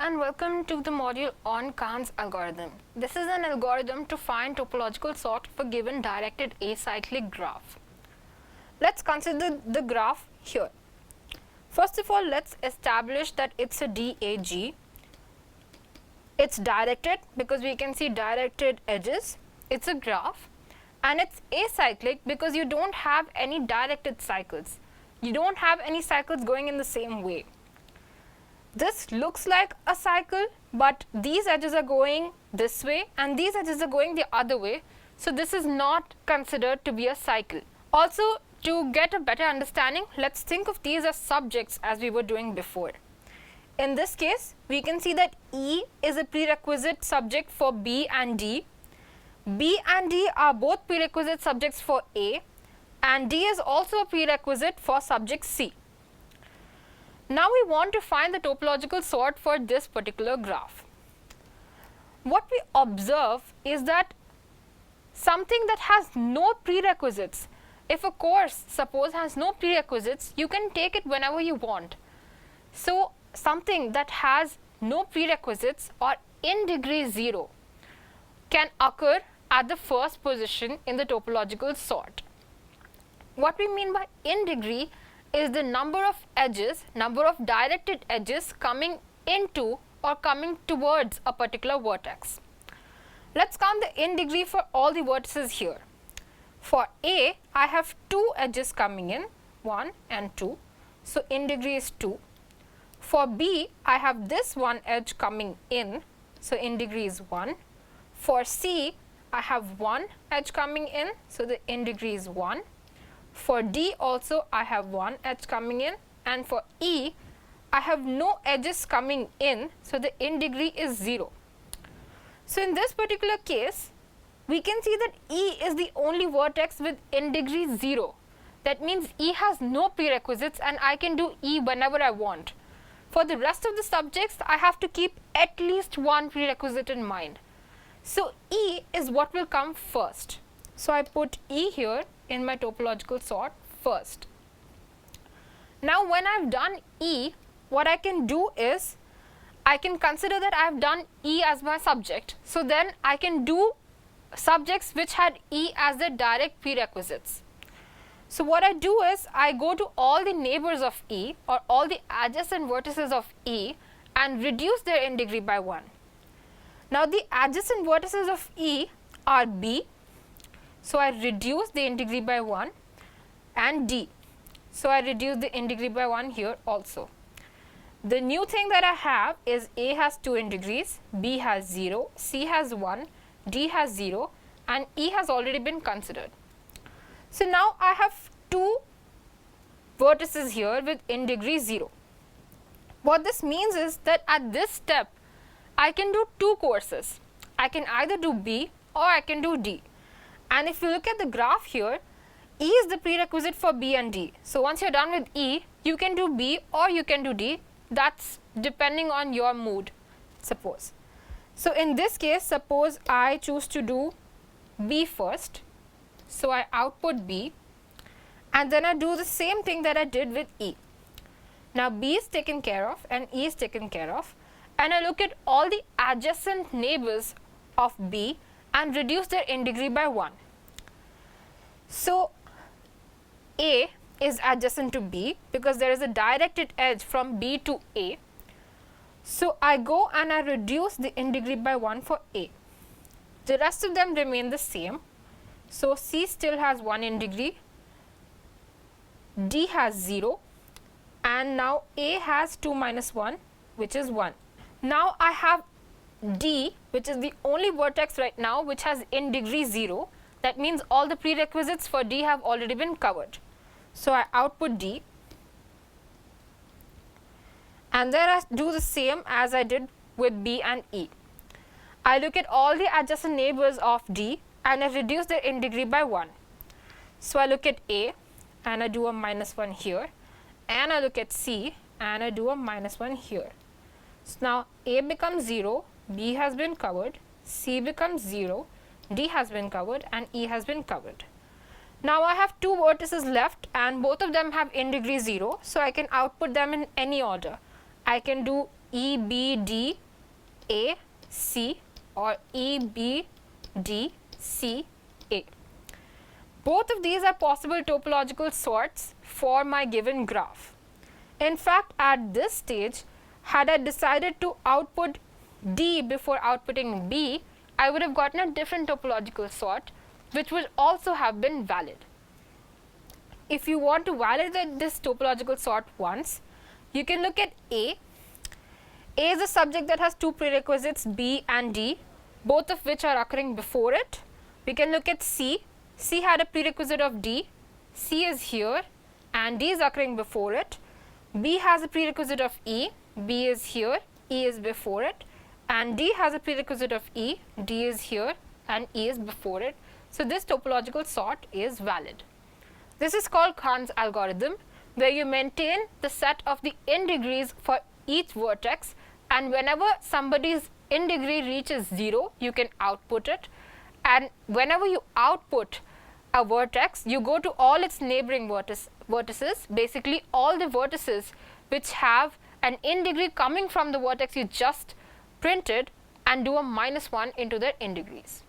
and welcome to the module on KAHN'S algorithm. This is an algorithm to find topological sort of a given directed acyclic graph. Let's consider the graph here. First of all, let's establish that it's a DAG. It's directed because we can see directed edges. It's a graph and it's acyclic because you don't have any directed cycles. You don't have any cycles going in the same way. This looks like a cycle, but these edges are going this way and these edges are going the other way. So this is not considered to be a cycle. Also, to get a better understanding, let's think of these as subjects as we were doing before. In this case, we can see that E is a prerequisite subject for B and D. B and D are both prerequisite subjects for A, and D is also a prerequisite for subject C. Now we want to find the topological sort for this particular graph. What we observe is that something that has no prerequisites, if a course suppose has no prerequisites, you can take it whenever you want. So something that has no prerequisites or in degree 0 can occur at the first position in the topological sort. What we mean by in degree is the number of edges, number of directed edges coming into or coming towards a particular vertex. Let's count the in degree for all the vertices here. For A, I have 2 edges coming in, 1 and 2, so in degree is 2. For B, I have this one edge coming in, so in degree is 1. For C, I have 1 edge coming in, so the in degree is 1. For D also I have 1 edge coming in, and for E I have no edges coming in, so the in degree is 0. So in this particular case, we can see that E is the only vertex with in degree 0. That means E has no prerequisites and I can do E whenever I want. For the rest of the subjects, I have to keep at least one prerequisite in mind. So E is what will come first. So I put E here in my topological sort first. Now when I've done E, what I can do is I can consider that I've done E as my subject. So then I can do subjects which had E as their direct prerequisites. So what I do is I go to all the neighbors of E or all the adjacent vertices of E and reduce their in degree by 1. Now the adjacent vertices of E are B, so I reduce the in degree by 1, and D. So I reduce the in degree by 1 here also. The new thing that I have is A has 2 in degrees, B has 0, C has 1, D has 0, and E has already been considered. So now I have 2 vertices here with in degree 0. What this means is that at this step, I can do 2 courses. I can either do B or I can do D. And if you look at the graph here, E is the prerequisite for B and D. So once you're done with E, you can do B or you can do D. That's depending on your mood, suppose. So in this case, suppose I choose to do B first. So I output B and then I do the same thing that I did with E. Now B is taken care of and E is taken care of, and I look at all the adjacent neighbors of B and reduce their in degree by 1. So A is adjacent to B because there is a directed edge from B to A. So I go and I reduce the in degree by 1 for A. The rest of them remain the same. So C still has 1 in degree, D has 0, and now A has 2 minus 1, which is 1. Now I have D, which is the only vertex right now which has in degree 0. That means all the prerequisites for D have already been covered. So I output D, and then I do the same as I did with B and E. I look at all the adjacent neighbors of D and I reduce their in degree by 1. So I look at A and I do a minus 1 here, and I look at C and I do a minus 1 here. So now A becomes 0, B has been covered, C becomes 0, D has been covered, and E has been covered. Now I have 2 vertices left and both of them have in degree 0, so I can output them in any order. I can do EBDAC or EBDCA. Both of these are possible topological sorts for my given graph. In fact, at this stage, had I decided to output D before outputting B, I would have gotten a different topological sort, which would also have been valid. If you want to validate this topological sort once, you can look at A. A is a subject that has two prerequisites, B and D, both of which are occurring before it. We can look at C. C had a prerequisite of D. C is here and D is occurring before it. B has a prerequisite of E. B is here, E is before it. And D has a prerequisite of E. D is here and E is before it. So this topological sort is valid. This is called KAHN'S algorithm, where you maintain the set of the n degrees for each vertex, and whenever somebody's n degree reaches 0, you can output it, and whenever you output a vertex, you go to all its neighboring vertices, basically all the vertices which have an n degree coming from the vertex you just printed, and do a -1 into their n degrees.